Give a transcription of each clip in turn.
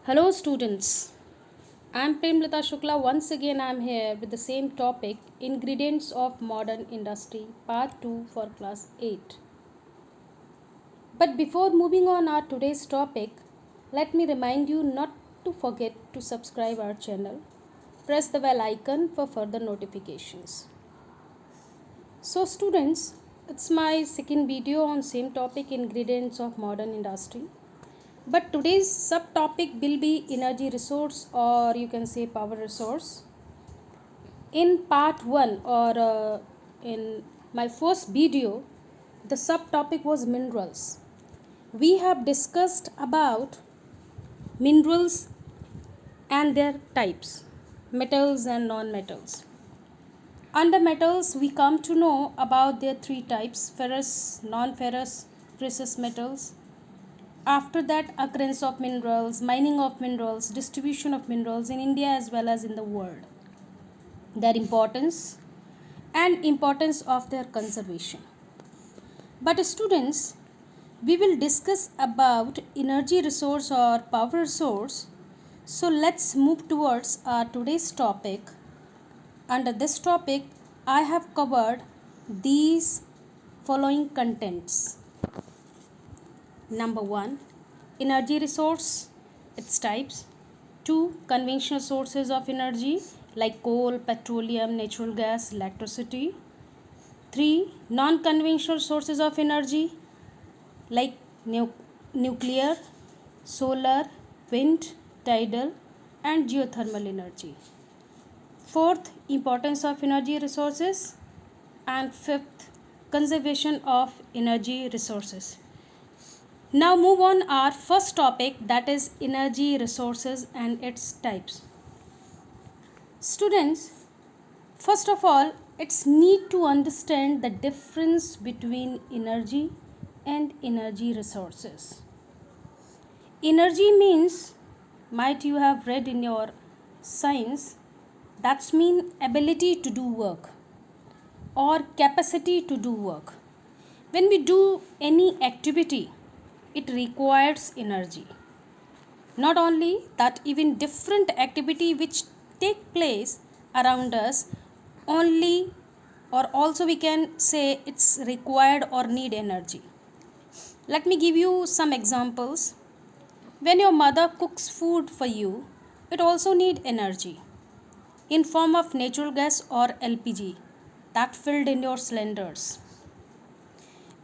Hello, students. I'm Premlata Shukla. Once again, I'm here with the same topic Ingredients of Modern Industry, Part 2 for Class 8. But before moving on our today's topic, let me remind you not to forget to subscribe our channel. Press the bell icon for further notifications. So, students, it's my second video on same topic Ingredients of Modern Industry. But today's subtopic will be energy resource or you can say power resource. In part 1 or in my first video, the subtopic was minerals. We have discussed about minerals and their types, metals and non-metals. Under metals, we come to know about their three types: ferrous, non-ferrous, precious metals. After that, occurrence of minerals, mining of minerals, distribution of minerals in India as well as in the world, their importance and importance of their conservation. But students, we will discuss about energy resource or power resource. So let's move towards our today's topic. Under this topic, I have covered these following contents. Number 1, energy resource, its types. 2, conventional sources of energy like coal, petroleum, natural gas, electricity. 3, non-conventional sources of energy like nuclear, solar, wind, tidal and geothermal energy. 4th, importance of energy resources. And 5th, conservation of energy resources. Now move on our first topic, that is energy resources and its types. Students, first of all, it's need to understand the difference between energy and energy resources. Energy means, might you have read in your science, that's mean ability to do work or capacity to do work. When we do any activity, it requires energy. Not only that, even different activity which take place around us only or also we can say it's required or need energy. Let me give you some examples. When your mother cooks food for you, it also need energy in form of natural gas or LPG that filled in your cylinders.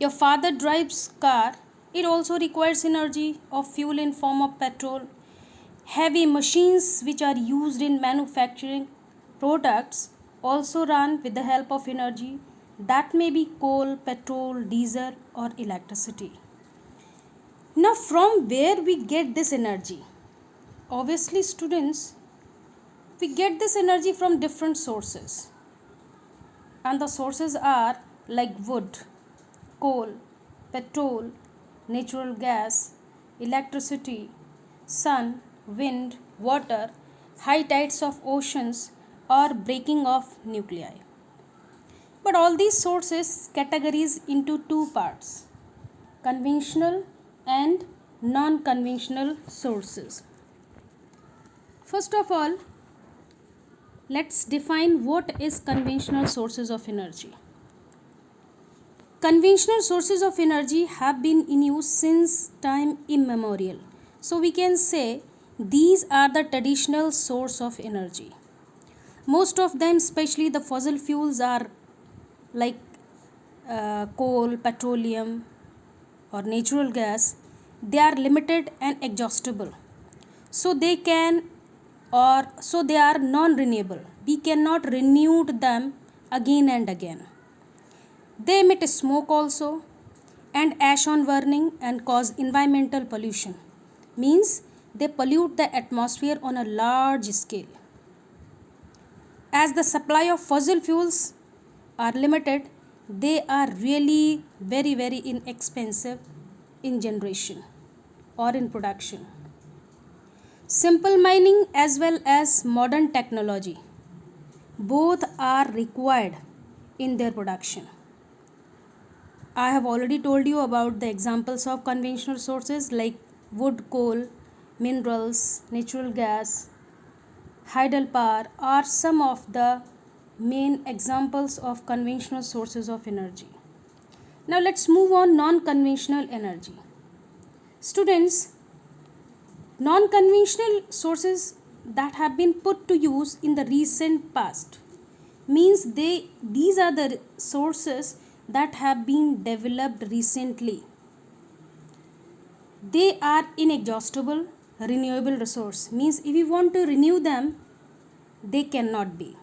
Your father drives car, it also requires energy of fuel in form of petrol. Heavy machines which are used in manufacturing products also run with the help of energy, that may be coal, petrol, diesel or electricity. Now from where we get this energy? Obviously students, we get this energy from different sources, and the sources are like wood, coal, petrol, natural gas, electricity, sun, wind, water, high tides of oceans, or breaking of nuclei. But all these sources categories into two parts: conventional and non-conventional sources. First of all, let's define what is conventional sources of energy. Conventional sources of energy have been in use since time immemorial. So we can say these are the traditional source of energy. Most of them, especially the fossil fuels, are like coal, petroleum or natural gas. They are limited and exhaustible. So they are non-renewable. We cannot renew them again and again. They emit smoke also and ash on burning and cause environmental pollution. Means they pollute the atmosphere on a large scale. As the supply of fossil fuels are limited, they are really very inexpensive in generation or in production. Simple mining as well as modern technology, both are required in their production. I have already told you about the examples of conventional sources like wood, coal, minerals, natural gas, hydropower are some of the main examples of conventional sources of energy. Now let's move on non-conventional energy. Students, non-conventional sources that have been put to use in the recent past means these are the sources that have been developed recently. They are inexhaustible renewable resource means if you want to renew them they cannot be.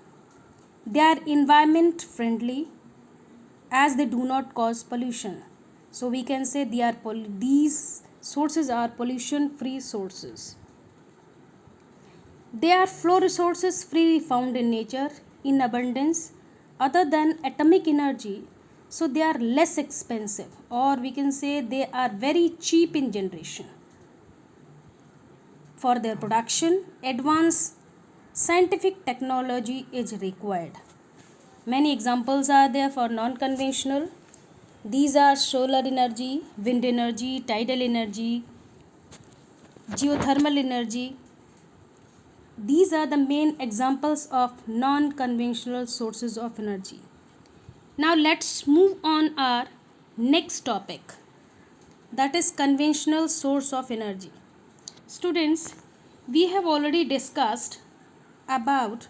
They are environment friendly as they do not cause pollution. So we can say these sources are pollution free sources. They are flow resources freely found in nature in abundance other than atomic energy, so they are less expensive, or we can say they are very cheap in generation. For their production, advanced scientific technology is required. Many examples are there for non-conventional. These are solar energy, wind energy, tidal energy, geothermal energy. These are the main examples of non-conventional sources of energy. Now let's move on our next topic, that is conventional source of energy. Students, we have already discussed about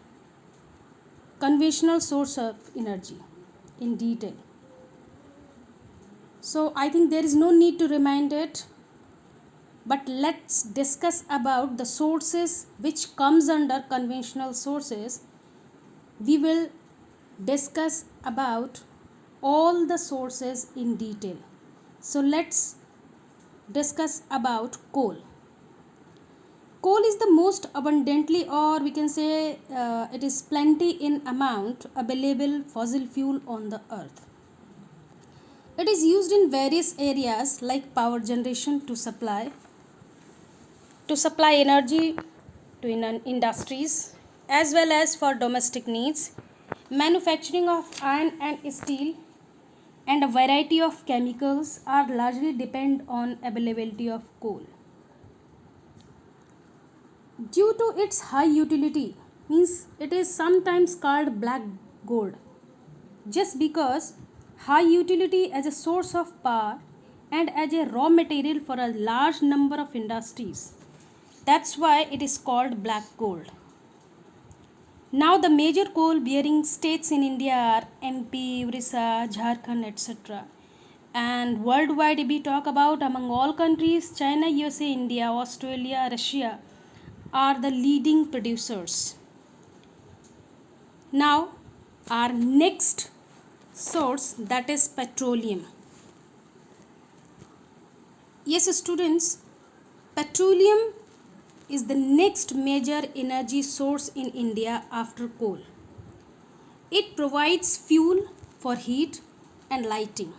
conventional source of energy in detail. So I think there is no need to remind it, but let's discuss about the sources which comes under conventional sources. We will discuss about all the sources in detail. So let's discuss about coal. Coal is the most abundantly, or we can say it is plenty in amount available fossil fuel on the earth. It is used in various areas like power generation to supply energy to industries as well as for domestic needs, manufacturing of iron and steel, and a variety of chemicals are largely depend on availability of coal. Due to its high utility, means it is sometimes called black gold, just because high utility as a source of power and as a raw material for a large number of industries. That's why it is called black gold. Now the major coal bearing states in India are MP, Orissa, Jharkhand, etc. And worldwide, if we talk about among all countries, China, USA, India, Australia, Russia are the leading producers. Now our next source, that is petroleum. Yes students, petroleum is the next major energy source in India after coal. It provides fuel for heat and lighting.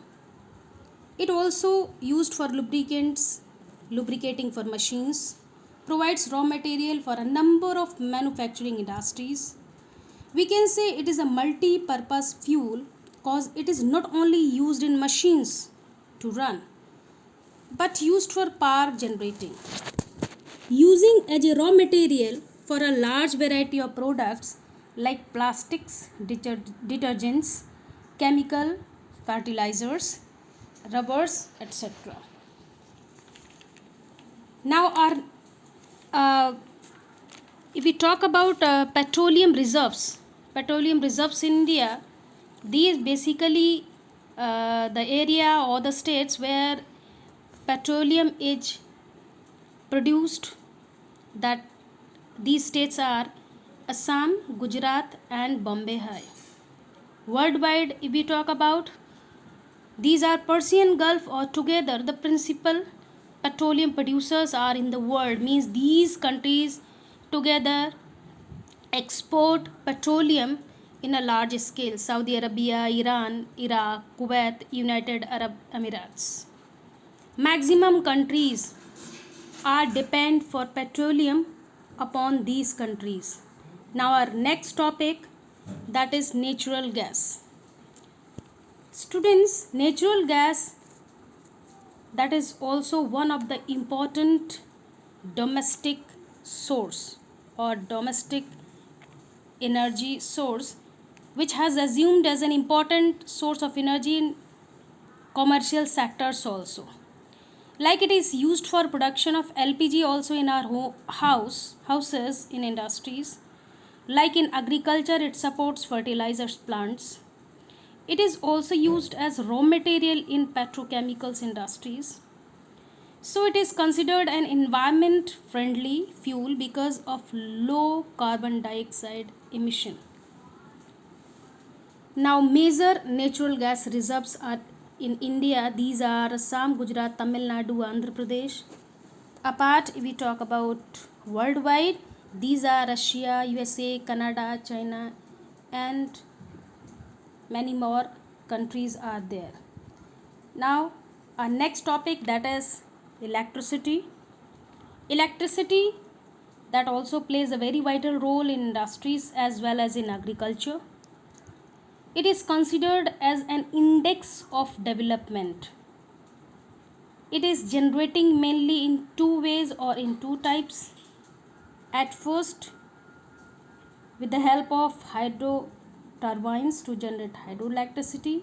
It also used for lubricants, lubricating for machines, provides raw material for a number of manufacturing industries. We can say it is a multi-purpose fuel because it is not only used in machines to run but used for power generating. Using as a raw material for a large variety of products like plastics, detergents, chemical, fertilizers, rubbers, etc. Now uh, if we talk about petroleum reserves in India, these basically the area or the states where petroleum is produced, that these states are Assam, Gujarat and Bombay High. Worldwide, if we talk about, these are Persian Gulf or together the principal petroleum producers are in the world, means these countries together export petroleum in a large scale: Saudi Arabia, Iran, Iraq, Kuwait, United Arab Emirates. Maximum countries are depend for petroleum upon these countries. Now our next topic, that is natural gas. Students, natural gas, that is also one of the important domestic source or domestic energy source, which has assumed as an important source of energy in commercial sectors also. Like it is used for production of LPG also in our houses, in industries. Like in agriculture, it supports fertilizers plants. It is also used as raw material in petrochemicals industries. So it is considered an environment friendly fuel because of low carbon dioxide emission. Now, major natural gas reserves are in India. These are Assam, Gujarat, Tamil Nadu, Andhra Pradesh. Apart, if we talk about worldwide, these are Russia, USA, Canada, China, and many more countries are there. Now, our next topic, that is electricity. Electricity that also plays a very vital role in industries as well as in agriculture. It is considered as an index of development. It is generating mainly in two ways or in two types. At first, with the help of hydro turbines to generate hydroelectricity.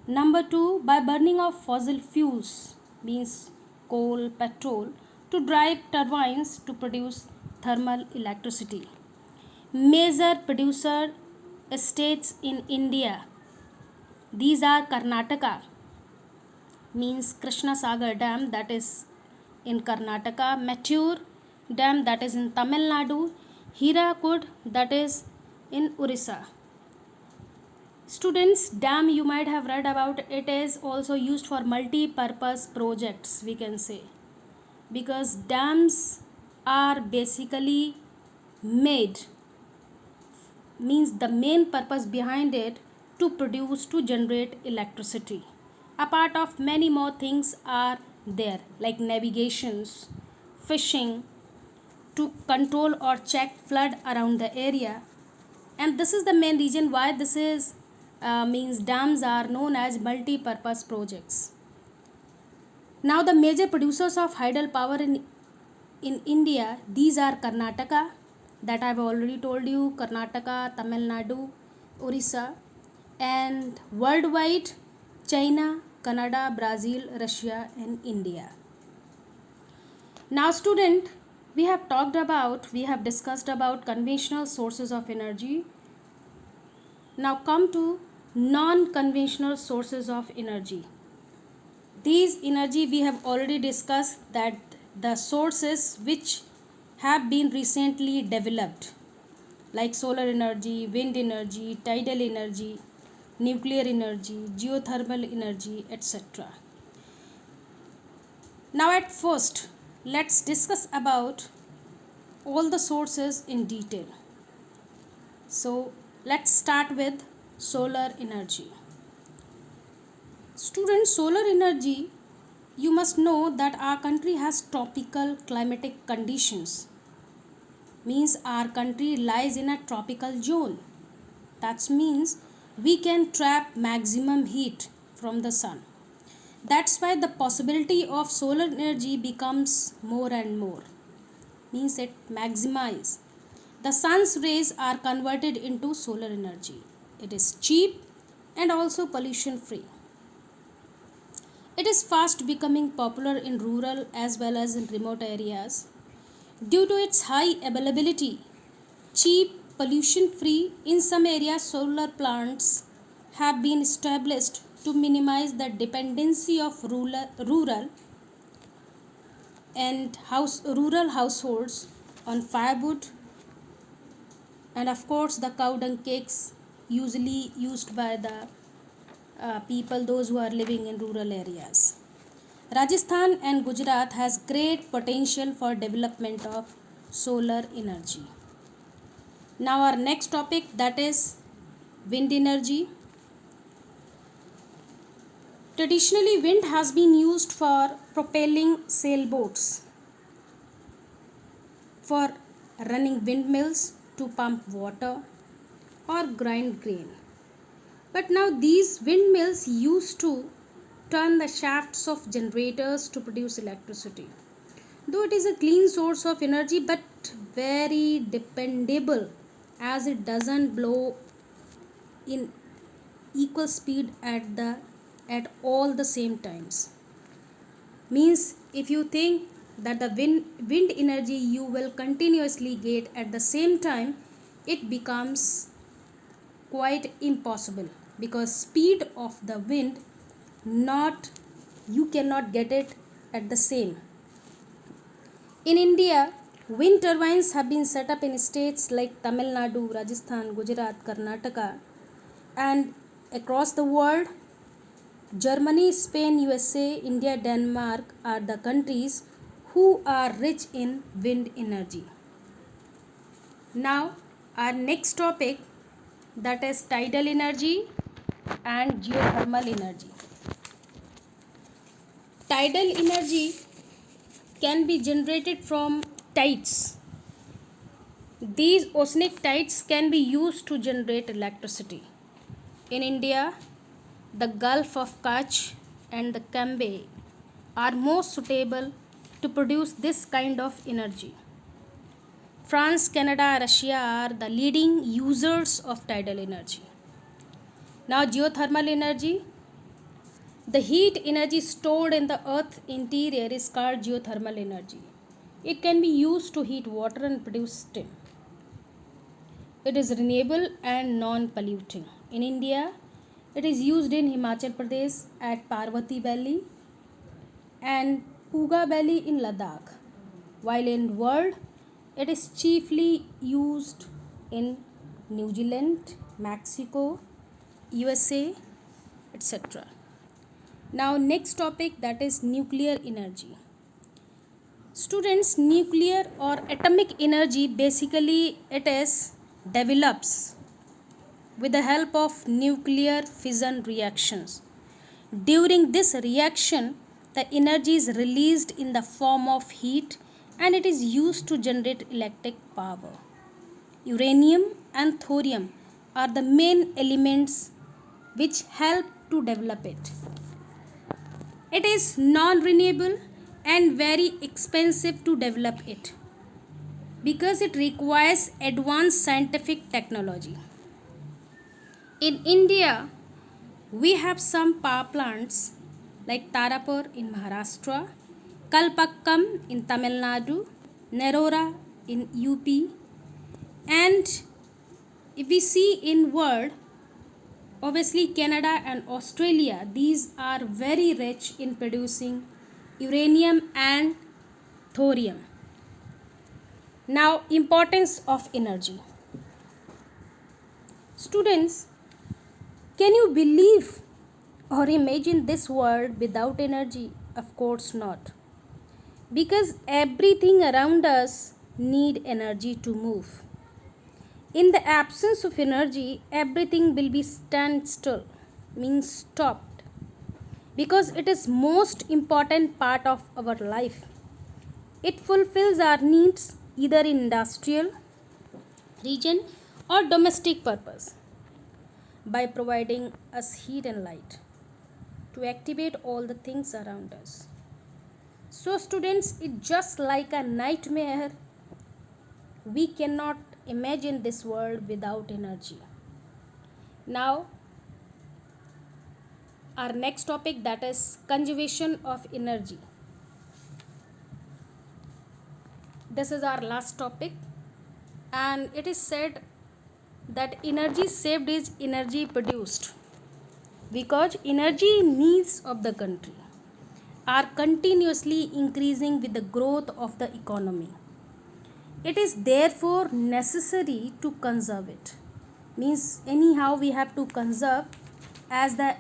Number two, by burning of fossil fuels, means coal, petrol, to drive turbines to produce thermal electricity. Major producer states in India, these are Karnataka, means Krishna Sagar Dam, that is in Karnataka, Mature Dam, that is in Tamil Nadu, Hirakud, that is in Orissa. Students, dam you might have read about, it is also used for multi-purpose projects, we can say, because dams are basically made, means the main purpose behind it to produce, to generate electricity. A part of many more things are there, like navigations, fishing, to control or check flood around the area. And this is the main reason why this is means dams are known as multi-purpose projects. Now the major producers of hydel power in India, these are Karnataka, that I've already told you, Karnataka, Tamil Nadu, Orissa, and worldwide China, Canada, Brazil, Russia, and India. Now student, we have discussed about conventional sources of energy. Now come to non-conventional sources of energy. These energy we have already discussed, that the sources which have been recently developed, like solar energy, wind energy, tidal energy, nuclear energy, geothermal energy, etc. Now at first, let's discuss about all the sources in detail. So let's start with solar energy. Students, solar energy, you must know that our country has tropical climatic conditions. Means our country lies in a tropical zone. That means we can trap maximum heat from the sun. That's why the possibility of solar energy becomes more and more. Means it maximizes. The sun's rays are converted into solar energy. It is cheap and also pollution free. It is fast becoming popular in rural as well as in remote areas. Due to its high availability, cheap, pollution free, in some areas solar plants have been established to minimize the dependency of rural rural households on firewood, and of course the cow dung cakes usually used by the people, those who are living in rural areas. Rajasthan and Gujarat has great potential for development of solar energy. Now our next topic, that is wind energy. Traditionally, wind has been used for propelling sailboats, for running windmills to pump water or grind grain. But now these windmills used to turn the shafts of generators to produce electricity. Though it is a clean source of energy, but very dependable, as it doesn't blow in equal speed at all the same times. Means if you think that the wind energy you will continuously get at the same time, it becomes quite impossible, because speed of the wind, not, you cannot get it at the same. In India, wind turbines have been set up in states like Tamil Nadu, Rajasthan, Gujarat, Karnataka, and across the world, Germany, Spain, USA, India, Denmark are the countries who are rich in wind energy. Now, our next topic, that is tidal energy and geothermal energy. Tidal energy can be generated from tides. These oceanic tides can be used to generate electricity. In India, the Gulf of Kutch and the Cambay are most suitable to produce this kind of energy. France, Canada, Russia are the leading users of tidal energy. Now, geothermal energy. The heat energy stored in the earth's interior is called geothermal energy. It can be used to heat water and produce steam. It is renewable and non-polluting. In India, it is used in Himachal Pradesh at Parvati Valley and Puga Valley in Ladakh, while in world it is chiefly used in New Zealand, Mexico, USA, etc. Now, next topic, that is nuclear energy. Students, nuclear or atomic energy, basically it is develops with the help of nuclear fission reactions. During this reaction, the energy is released in the form of heat and it is used to generate electric power. Uranium and thorium are the main elements which help to develop it. It is non-renewable and very expensive to develop it because it requires advanced scientific technology. In India, we have some power plants like Tarapur in Maharashtra, Kalpakkam in Tamil Nadu, Narora in UP, and if we see in world, obviously Canada and Australia, these are very rich in producing uranium and thorium. Now, importance of energy. Students, can you believe or imagine this world without energy? Of course not. Because everything around us need energy to move. In the absence of energy, everything will be stand still, means stopped. Because it is most important part of our life. It fulfills our needs either in industrial region or domestic purpose by providing us heat and light to activate all the things around us. So students, it's just like a nightmare. We cannot imagine this world without energy. Now, our next topic, that is conservation of energy. This is our last topic, and it is said that energy saved is energy produced, because energy needs of the country are continuously increasing with the growth of the economy. It is therefore necessary to conserve it. Means anyhow we have to conserve, as the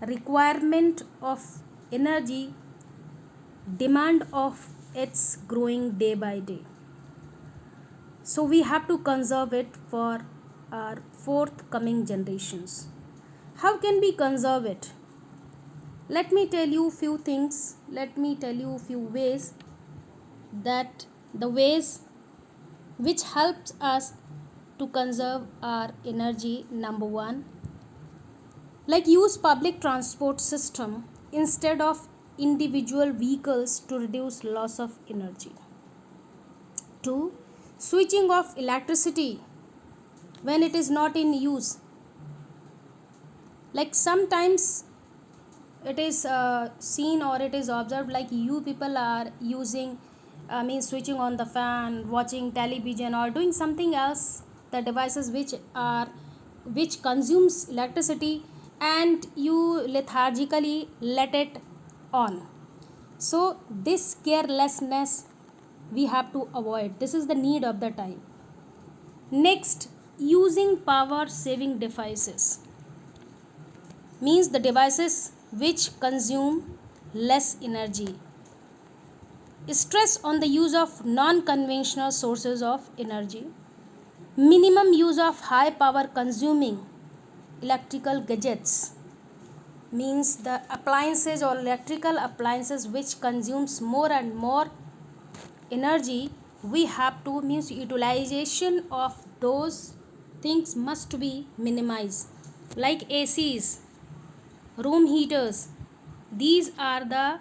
requirement of energy demand of its growing day by day. So we have to conserve it for our forthcoming generations. How can we conserve it? Let me tell you few things. Let me tell you few ways, that the ways which helps us to conserve our energy. Number 1, like use public transport system instead of individual vehicles to reduce loss of energy. 2. Switching off electricity when it is not in use. Like sometimes it is seen or it is observed like you people are using switching on the fan, watching television or doing something else, the devices which consumes electricity, and you lethargically let it on. So this carelessness we have to avoid. This is the need of the time. Next, using power saving devices means the devices which consume less energy. Stress on the use of non-conventional sources of energy. Minimum use of high power consuming electrical gadgets means the appliances or electrical appliances which consumes more and more energy, we have to means utilization of those things must be minimized, like ACs, room heaters. These are the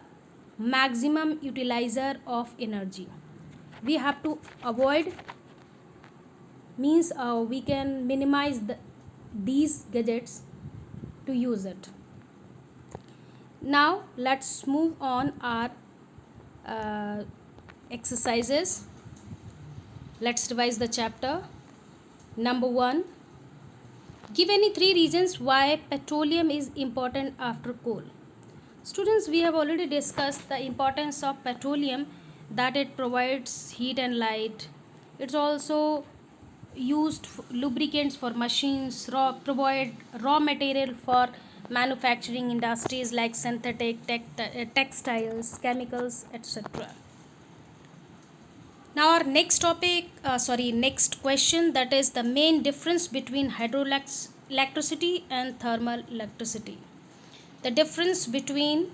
maximum utilizer of energy. We have to avoid means we can minimize these gadgets to use it. Now let's move on our exercises. Let's revise the chapter. Number 1, give any 3 reasons why petroleum is important after coal. Students, we have already discussed the importance of petroleum, that it provides heat and light. It's also used lubricants for machines, provide raw material for manufacturing industries like synthetic textiles, chemicals, etc. Now our next next question, that is the main difference between hydroelectricity and thermal electricity. The difference between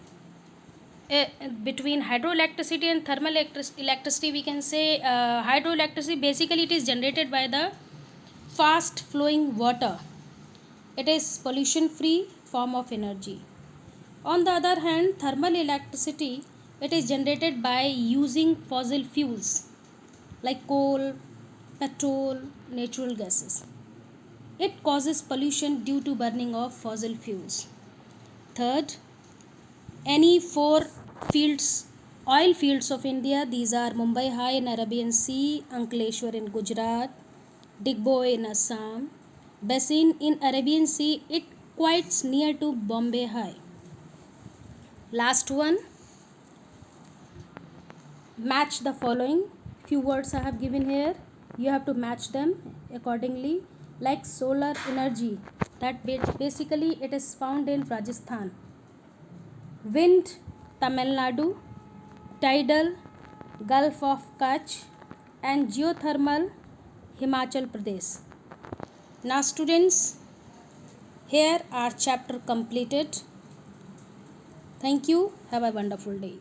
hydroelectricity and thermal electricity, we can say hydroelectricity basically it is generated by the fast flowing water. It is pollution free form of energy. On the other hand, thermal electricity, it is generated by using fossil fuels like coal, petrol, natural gases. It causes pollution due to burning of fossil fuels. Third, any 4 oil fields of India, these are Mumbai High in Arabian Sea, Ankleshwar in Gujarat, Digboi in Assam, Basin in Arabian Sea, it quite near to Bombay High. Last one, match the following. Few words I have given here, you have to match them accordingly. Like solar energy, that basically it is found in Rajasthan. Wind, Tamil Nadu. Tidal, Gulf of Kutch, and geothermal, Himachal Pradesh. Now students, here our chapter completed. Thank you. Have a wonderful day.